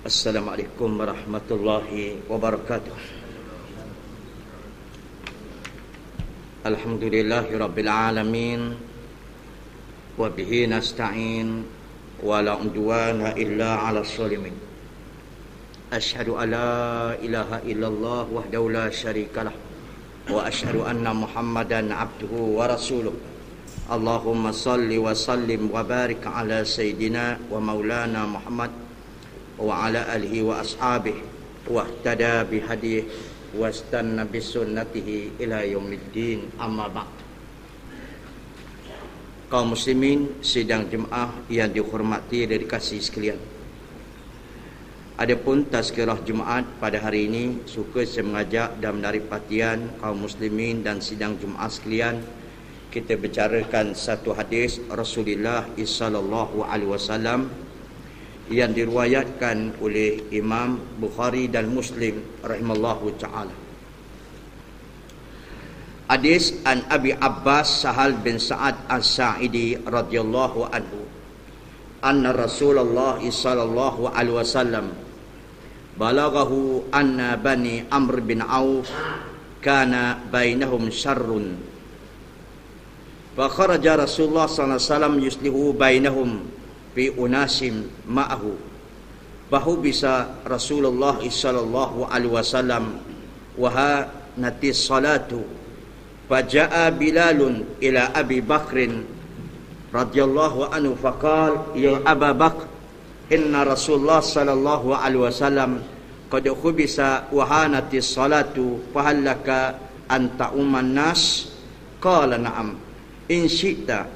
Assalamualaikum warahmatullahi wabarakatuh. Alhamdulillahirabbil alamin wa bihi nasta'in wa la udwana illa 'alal zalimin. Asyhadu an la ilaha illallah wahdahu la syarikalah wa asyhadu anna Muhammadan abduhu wa rasuluh. Allahumma salli wa sallim wa barik ala sayyidina wa maulana Muhammad wa ala alihi wa ashabihi wa ihtada bihadihi wa istanna bisunnatihi ila yaumiddin, amma ba'd. Kaum muslimin sidang jemaah yang dihormati dan dikasihi sekalian, adapun tazkirah Jumaat pada hari ini suka saya mengajak dan menarik perhatian kaum muslimin dan sidang Jumaat sekalian, kita bicarakan satu hadis Rasulullah sallallahu alaihi wasallam yang diriwayatkan oleh Imam Bukhari dan Muslim rahimallahu ta'ala. Hadis an Abi Abbas Sahal bin Sa'ad As-Sa'idi radhiyallahu anhu anna Rasulullah sallallahu alaihi wasallam balaghahu anna bani Amr bin Auf kana bainahum syarrun fa kharaja Rasulullah sallallahu alaihi wasallam yuslihu bainahum fi unasim ma'ahu bahu bisa Rasulullah sallallahu alaihi wasallam wa hanati salatu faja'a Bilalun ila Abi Bakrin radhiyallahu anhu faqala ya Aba Bakr inna Rasulullah sallallahu alaihi wasallam qad khubisa wa hanati salatu fahallaka anta umman nas qala na'am in syi'ta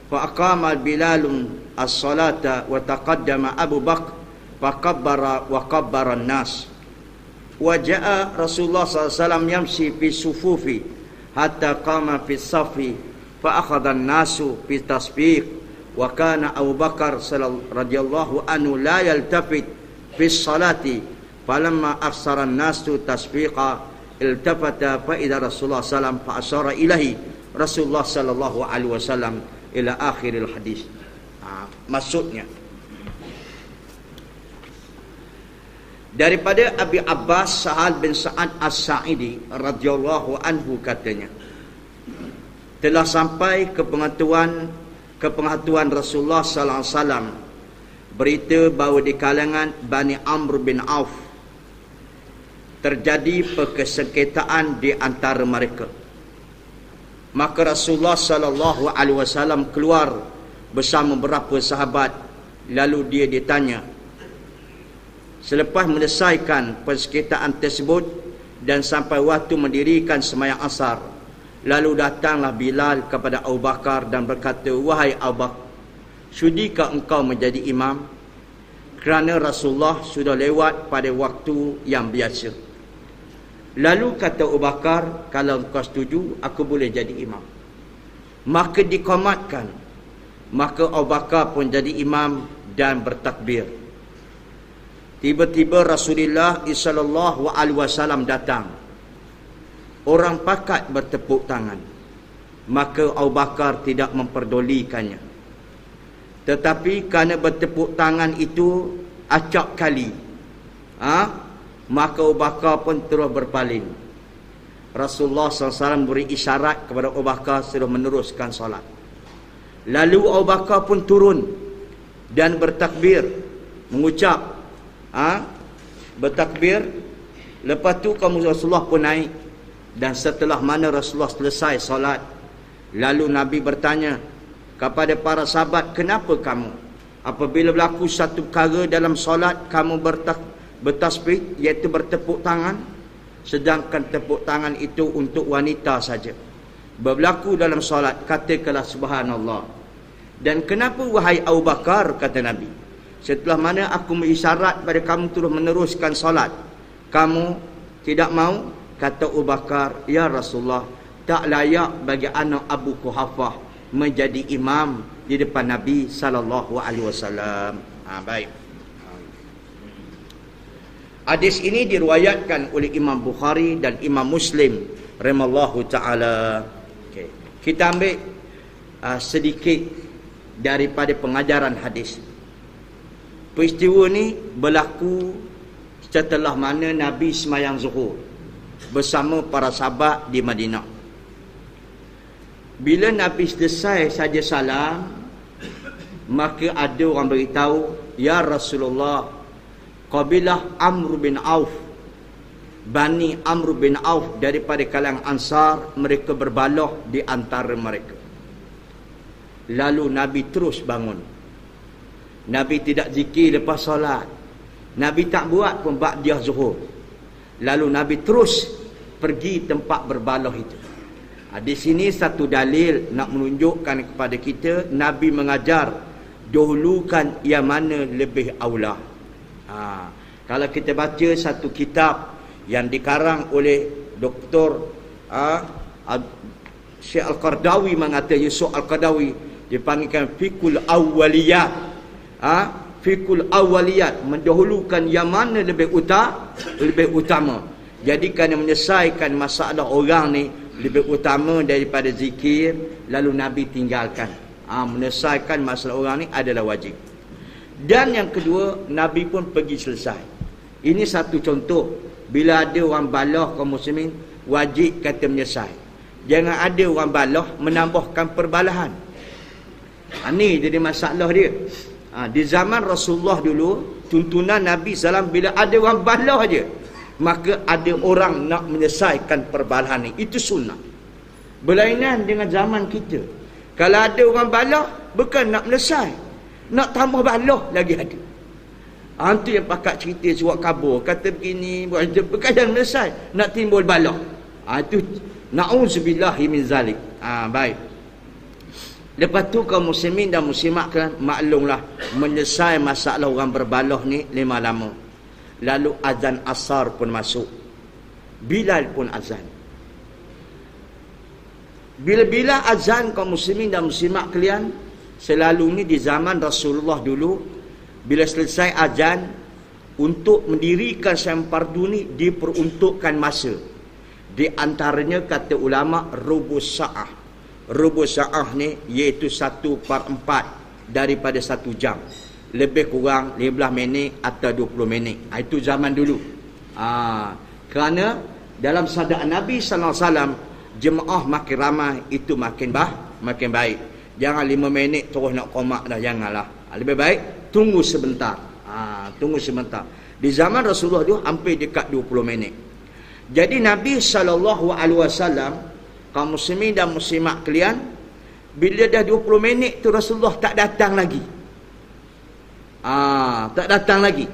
fa aqama Bilalun as-salata wa taqaddama Abu Bakr fakabbara wa kabbara an-nas wa jaa Rasulullah sallallahu alaihi wasallam yamshi fi sufufi hatta qama fi safi fa akhadha an-nasu fi tasbiq wa kana Abu Bakar radhiyallahu anhu la yaltafit fi salati falamma aksara an-nasu tasbiqa iltafata fa idza Rasulullah sallallahu alaihi wasallam fa asyara ilahi Rasulullah sallallahu alaihi wasallam ila akhiril hadis. Maksudnya daripada Abi Abbas Sahal bin Sa'ad As-Sa'idi radhiyallahu anhu katanya, telah sampai ke pengetahuan Rasulullah sallallahu alaihi wasallam berita bahawa di kalangan Bani Amr bin Auf terjadi perkesengketaan di antara mereka. Maka Rasulullah sallallahu alaihi wasallam keluar bersama beberapa sahabat, lalu dia ditanya. Selepas menyelesaikan persengketaan tersebut dan sampai waktu mendirikan sembahyang asar, lalu datanglah Bilal kepada Abu Bakar dan berkata, wahai Abu Bakar, sudikah engkau menjadi imam? Kerana Rasulullah sudah lewat pada waktu yang biasa. Lalu kata Abu Bakar, kalau engkau setuju, aku boleh jadi imam. Maka dikomatkan. Maka Abu Bakar pun jadi imam dan bertakbir. Tiba-tiba Rasulullah sallallahu alaihi wasallam datang. Orang pakat bertepuk tangan. Maka Abu Bakar tidak memperdulikannya. Tetapi kerana bertepuk tangan itu acap kali, maka Abu Bakar pun terus berpaling. Rasulullah SAW beri isyarat kepada Abu Bakar suruh meneruskan solat. Lalu Abu Bakar pun turun dan bertakbir, mengucap bertakbir. Lepas tu kaum Rasulullah pun naik. Dan setelah mana Rasulullah selesai solat, lalu Nabi bertanya kepada para sahabat, kenapa kamu apabila berlaku satu perkara dalam solat kamu bertasbih, iaitu bertepuk tangan, sedangkan tepuk tangan itu untuk wanita saja? Berlaku dalam solat, katakanlah subhanallah. Dan kenapa wahai Abu Bakar, kata Nabi, setelah mana aku mengisyarat pada kamu terus meneruskan solat, kamu tidak mau? Kata Abu Bakar, ya Rasulullah, tak layak bagi anak Abu Quhafah menjadi imam di depan Nabi sallallahu alaihi wasallam. Baik. Hadis ini diriwayatkan oleh Imam Bukhari dan Imam Muslim rahimallahu taala. Kita ambil sedikit daripada pengajaran hadis. Peristiwa ni berlaku setelah mana Nabi semayang zuhur bersama para sahabat di Madinah. Bila Nabi selesai saja salam, maka ada orang beritahu, ya Rasulullah, kabilah Amr bin Auf, Bani Amr bin Auf daripada kalangan Ansar, mereka berbalah di antara mereka. Lalu Nabi terus bangun. Nabi tidak zikir lepas solat. Nabi tak buat pun ba'diyah zuhur. Lalu Nabi terus pergi tempat berbalah itu. Di sini satu dalil nak menunjukkan kepada kita, Nabi mengajar dahulukan yang mana lebih aula. Kalau kita baca satu kitab yang dikarang oleh Dr. Syekh Al-Qardawi, mengata Yusuf Al-Qardawi, dipanggilkan Fiqhul Awwaliyat. Fiqhul Awwaliyat, mendahulukan yang mana lebih utama. Jadi kerana menyelesaikan masalah orang ni lebih utama daripada zikir, lalu Nabi tinggalkan. Menyelesaikan masalah orang ni adalah wajib. Dan yang kedua, Nabi pun pergi selesai. Ini satu contoh. Bila ada orang balah kaum muslimin, wajib kata menyelesai. Jangan ada orang balah menambahkan perbalahan. Ini jadi masalah dia. Di zaman Rasulullah dulu, tuntunan Nabi SAW, bila ada orang balah je, maka ada orang nak menyelesaikan perbalahan ni. Itu sunnah. Berlainan dengan zaman kita. Kalau ada orang balah, bukan nak menyelesai, nak tambah balah lagi ada. Itu yang pakat cerita surat kabur, kata begini, bukan yang menyelesai, nak timbul balah. Itu na'udzubillahi min zalik. Baik. Lepas tu kaum muslimin dan muslimat kan, maklumlah, menyelesai masalah orang berbalah ni lama. Lalu azan asar pun masuk. Bilal pun azan. Bila azan kaum muslimin dan muslimat kalian, selalu ni di zaman Rasulullah dulu, bila selesai azan, untuk mendirikan sembahyang fardu ni diperuntukkan masa. Di antaranya kata ulama rubus sa'ah. Rubus sa'ah ni iaitu 1/4 daripada 1 jam. Lebih kurang 15 minit atau 20 minit. Itu zaman dulu. Kerana dalam sabda Nabi SAW, jemaah makin ramai itu makin baik. Jangan 5 minit terus nak qomak dah, janganlah. Lebih baik tunggu sebentar. Tunggu sebentar. Di zaman Rasulullah tu hampir dekat 20 minit. Jadi Nabi SAW, kaum muslimin dan muslimat kalian, bila dah 20 minit tu Rasulullah tak datang lagi. Tak datang lagi.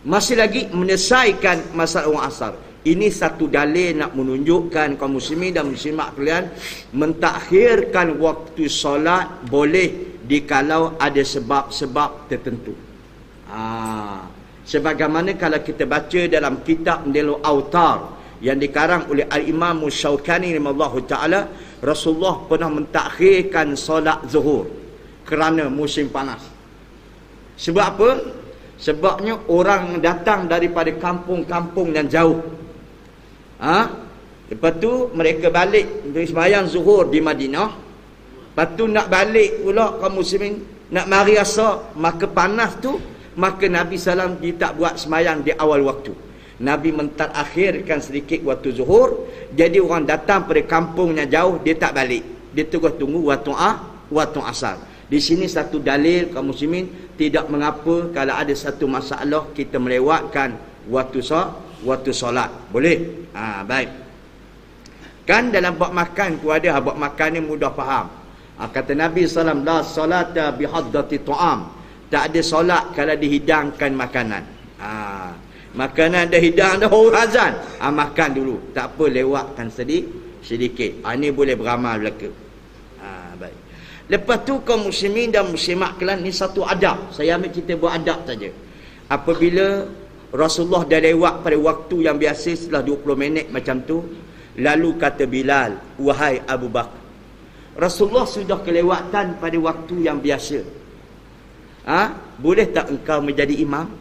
Masih lagi menyelesaikan masalah orang asar. Ini satu dalil nak menunjukkan kaum muslimin dan muslimat kalian, mentakhirkan waktu solat boleh dikalau ada sebab-sebab tertentu. Sebagaimana kalau kita baca dalam kitab Nailul Autar yang dikarang oleh Al-Imam Syaukani rahimahullahu ta'ala, Rasulullah pernah mentakhirkan solat zuhur kerana musim panas. Sebab apa? Sebabnya orang datang daripada kampung-kampung yang jauh. Lepas tu mereka balik untuk sembahyang zuhur di Madinah. Lepas tu nak balik pula kaum muslimin, nak mari asar, maka panas tu, maka Nabi SAW dia tak buat sembahyang di awal waktu. Nabi menterakhirkan sedikit waktu zuhur. Jadi orang datang pada kampungnya jauh, dia tak balik, dia terus tunggu waktu asar. Di sini satu dalil kaum muslimin, tidak mengapa kalau ada satu masalah kita melewatkan waktu solat. Boleh. Baik. Kan dalam bab makan tu ada, bab makan ni mudah faham. Kata Nabi SAW, la salata bihaddati ta'am. Tak ada solat kalau dihidangkan makanan. Makanan dah hidang dah orang azan, makan dulu, tak apa, lewatkan sedikit. Ini boleh beramal belaka. Baik. Lepas tu kaum muslimin dan muslimat kalian, ni satu adab. Saya ambil kita buat adab saja. Apabila Rasulullah dah lewat pada waktu yang biasa setelah 20 minit macam tu, lalu kata Bilal, wahai Abu Bakar, Rasulullah sudah kelewatan pada waktu yang biasa. Boleh tak engkau menjadi imam?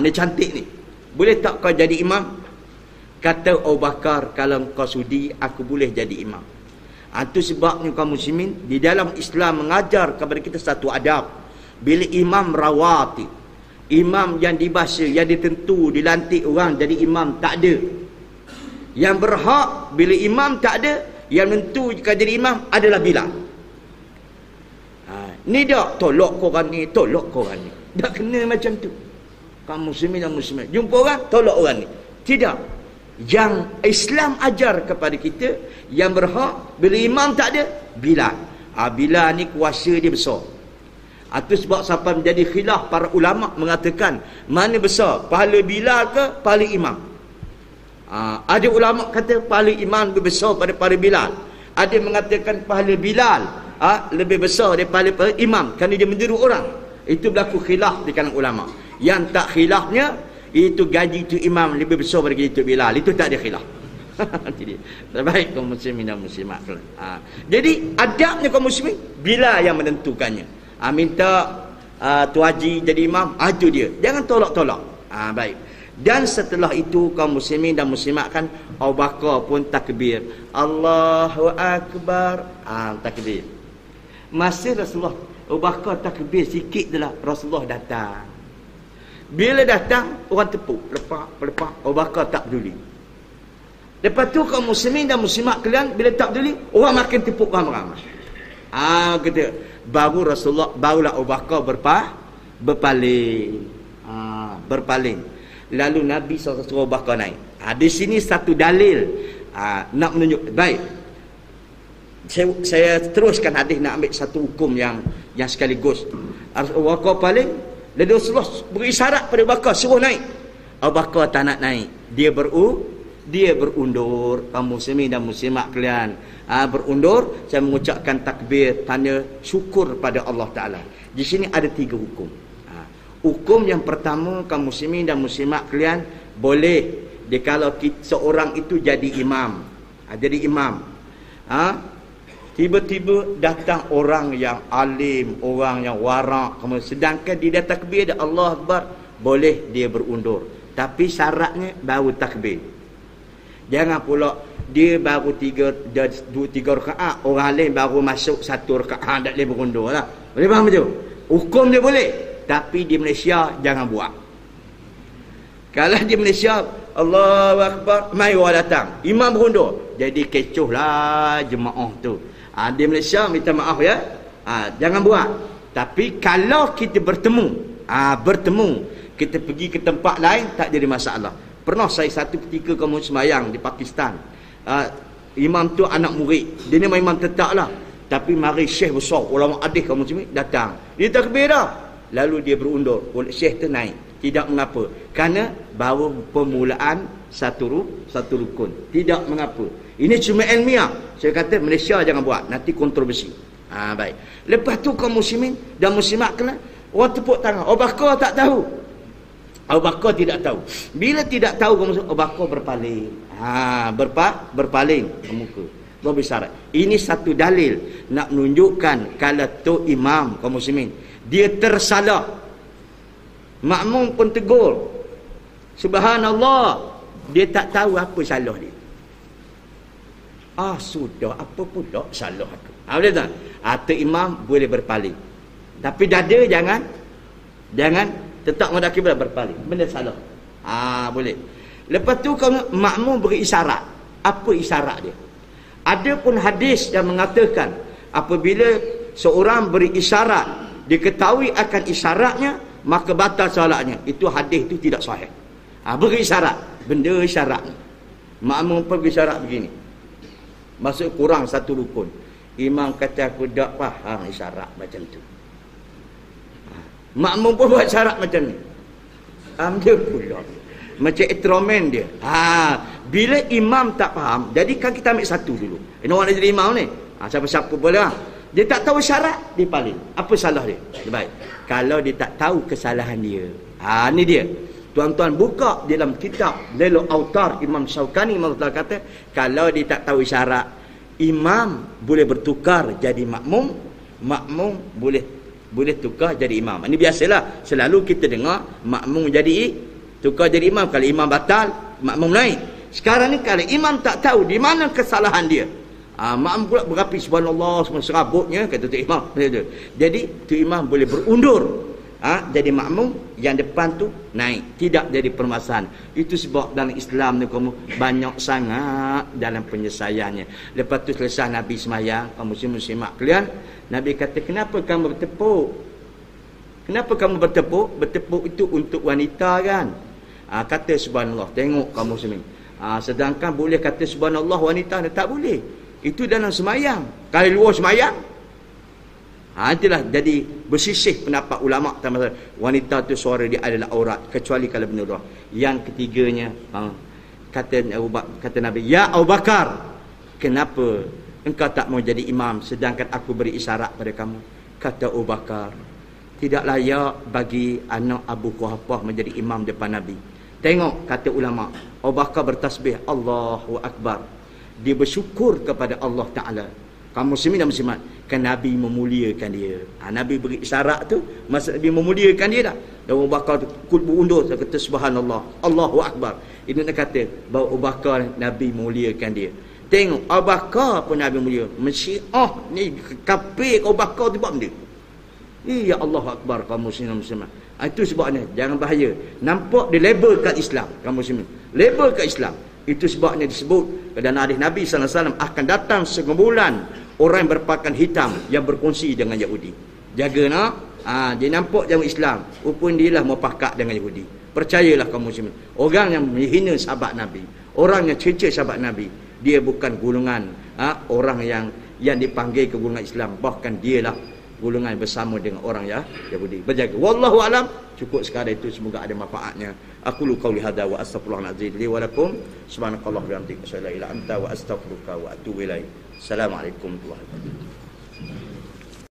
Ini cantik ni. Boleh tak kau jadi imam? Kata Abu Bakar, kalau kau sudi, aku boleh jadi imam. Itu sebabnya kaum muslimin, di dalam Islam mengajar kepada kita satu adab. bila imam rawatib, imam yang dibahasa, yang ditentu, dilantik orang jadi imam, tak ada. Yang berhak bila imam tak ada, yang menentu jika jadi imam adalah Bilal. Ni dak tolak korang ni, tolak korang ni. Tak kena macam tu. Kaum muslimin dan muslimat jumpa orang, tolak orang ni. Tidak. Yang Islam ajar kepada kita, yang berhak bila imam tak ada, Bilal. Bilal ni kuasa dia besar. Itu sebab sampai menjadi khilaf para ulama mengatakan mana besar, pahala Bilal ke pahala imam. Ada ulama kata pahala imam lebih besar pada pahala Bilal. Ada mengatakan pahala Bilal lebih besar daripada imam kerana dia menyeru orang. Itu berlaku khilaf di kalangan ulama. Yang tak khilafnya, itu gaji tu imam lebih besar daripada gaji tu Bilal. Itu tak ada khilaf. Jadi terbaik kaum muslimin dan muslimat. Jadi adabnya kaum muslimin, Bilal yang menentukannya. Minta tu haji jadi imam, itu dia. Jangan tolak-tolak. Baik. Dan setelah itu kaum muslimin dan muslimat kan, Abu Bakar pun takbir, Allahu Akbar, takbir. Masa Rasulullah Abu Bakar takbir sikit adalah Rasulullah datang. Bila datang, orang tepuk, lepak, Abu Bakar tak peduli. Lepas tu kaum muslimin dan muslimat kalian bila tak peduli, orang makin tepuk ramai-ramai. Kata, barulah Abu Bakar berpaling. Lalu Nabi SAW suruh Abu Bakar naik. Di sini satu dalil nak menunjuk. Baik, saya teruskan hadis, nak ambil satu hukum yang sekaligus. Abu Bakar paling, lalu Rasulullah beri isyarat pada Abu Bakar suruh naik. Abu Bakar tak nak naik. Dia berundur. Kaum muslimin dan muslimat kalian, berundur. Saya mengucapkan takbir tanda syukur pada Allah Ta'ala. Di sini ada 3 hukum. Hukum yang pertama, kaum muslimin dan muslimat kalian, boleh dia kalau seorang itu jadi imam. Jadi imam. Tiba-tiba datang orang yang alim, orang yang warak, sedangkan dia dah takbir dah Allah Akbar, boleh dia berundur. Tapi syaratnya baru takbir. Jangan pula dia baru 2-3 rakaat, orang lain baru masuk 1 rakaat, tak boleh berundur lah. Boleh faham tu? Hukum dia boleh, tapi di Malaysia jangan buat. Kalau di Malaysia Allahu Akbar, mai orang datang, imam berundur, jadi kecoh lah jemaah tu. Di Malaysia minta maaf ya, jangan buat. Tapi kalau kita bertemu, kita pergi ke tempat lain, tak jadi masalah. Pernah saya satu ketika kamu semayang di Pakistan, imam tu anak murid, dia ni imam tetap lah, tapi mari syekh besar, ulama hadis kaum muslimin datang, dia takbir dah, lalu dia berundur, syekh tu naik. Tidak mengapa, kerana baru permulaan satu rukun. Tidak mengapa. Ini cuma ilmiah. Saya kata Malaysia jangan buat, nanti kontroversi. Baik. Lepas tu kaum muslimin dan muslimat kena, orang tepuk tangan. Abu Bakar tak tahu. Abu Bakar tidak tahu. Bila tidak tahu kaum muslimin, Abu Bakar berpaling. Berpaling ke muka. Bersyarat. Ini satu dalil nak menunjukkan kalau tu imam kaum muslimin, dia tersalah, makmum pun tegur, subhanallah, dia tak tahu apa salah dia. Sudah, apa pula salah aku. Boleh tak? Tu imam boleh berpaling, tapi dada jangan tetap mendaki berpaling, benda salah. Boleh. Lepas tu kalau makmum beri isyarat, apa isyarat dia? Ada pun hadis yang mengatakan apabila seorang beri isyarat, diketahui akan isyaratnya, maka batal solatnya. Itu hadis itu tidak sahih. Beri isyarat, benda isyarat. Makmum pergi isyarat begini, masuk kurang 1 rukun. Imam kata aku tak faham isyarat macam tu. Makmum pun buat isyarat macam ni. Dia pula macam itromen dia. Bila imam tak faham, jadi kan kita ambil satu dulu. Ini orang nak jadi imam ni, siapa-siapa boleh lah. Dia tak tahu syarat, dia paling. Apa salah dia? Baik. Kalau dia tak tahu kesalahan dia. Ni dia. Tuan-tuan buka dalam kitab Lailul Autar, Imam Syaukani kata, kalau dia tak tahu syarat, imam boleh bertukar jadi makmum, makmum boleh tukar jadi imam. Ini biasalah, selalu kita dengar makmum jadi tukar jadi imam. Kalau imam batal, makmum naik. Sekarang ni kalau imam tak tahu di mana kesalahan dia, Makmum pula berapi subhanallah semua serabutnya kata tu imam. Jadi tu imam boleh berundur. Jadi makmum yang depan tu naik, tidak jadi permasalahan. Itu sebab dalam Islam ni kamu banyak sangat dalam penyelesaiannya. Lepas tu selesai Nabi semayang, kamu muslimat kalian, Nabi kata, kenapa kamu bertepuk? Kenapa kamu bertepuk? Bertepuk itu untuk wanita kan? Kata subhanallah, tengok kamu muslim. Sedangkan boleh kata subhanallah wanita, tak boleh. Itu dalam semayang. Kalau luar semayang, itulah jadi bersisih pendapat ulama tentang wanita tu suara dia adalah aurat kecuali kalau benda doa. Yang ketiganya kata Nabi, ya Abu Bakar, kenapa engkau tak mau jadi imam sedangkan aku beri isyarat pada kamu? Kata Abu Bakar, tidak layak bagi anak Abu Quhafah menjadi imam depan Nabi. Tengok kata ulama, Abu Bakar bertasbih Allahu Akbar. Dia bersyukur kepada Allah Ta'ala. Kaum muslimin dan muslimat, kan Nabi memuliakan dia. Nabi beri isyarat tu, masa Nabi memuliakan dia dah. Dan Abu Bakar tu berundur, dia kata subhanallah, Allahu Akbar. Ini nak kata bahawa Abu Bakar Nabi memuliakan dia. Tengok Abu Bakar pun Nabi mulia. Syiah ni kafir Abu Bakar tu buat benda. Ya Allahu Akbar kaum muslimin dan muslimat. Itu sebabnya jangan bahaya. Nampak dia label kat Islam, kaum muslimin. Label kat Islam. Itu sebabnya disebut dan hadis Nabi SAW akan datang sekumpulan orang yang berpakaian hitam yang berkongsi dengan Yahudi. Jaga nak. Dia nampak jamu Islam. Rupanya dia lah mau pakat dengan Yahudi. Percayalah kaum muslimin. Orang yang menghina sahabat Nabi, orang yang cerca sahabat Nabi, dia bukan golongan orang yang dipanggil ke golongan Islam. Bahkan dia lah golongan bersama dengan orang Yahudi. Berjaga. Wallahu alam. Cukup sekadar itu, semoga ada manfaatnya. Aku lu qauli hadza wa astaghfirullahalazim li wa lakum. Subhanakallah wa bihamdika asyhadu an la ilaha illa anta wa astaghfiruka wa atubu ilaik. Assalamualaikum warahmatullahi wabarakatuh.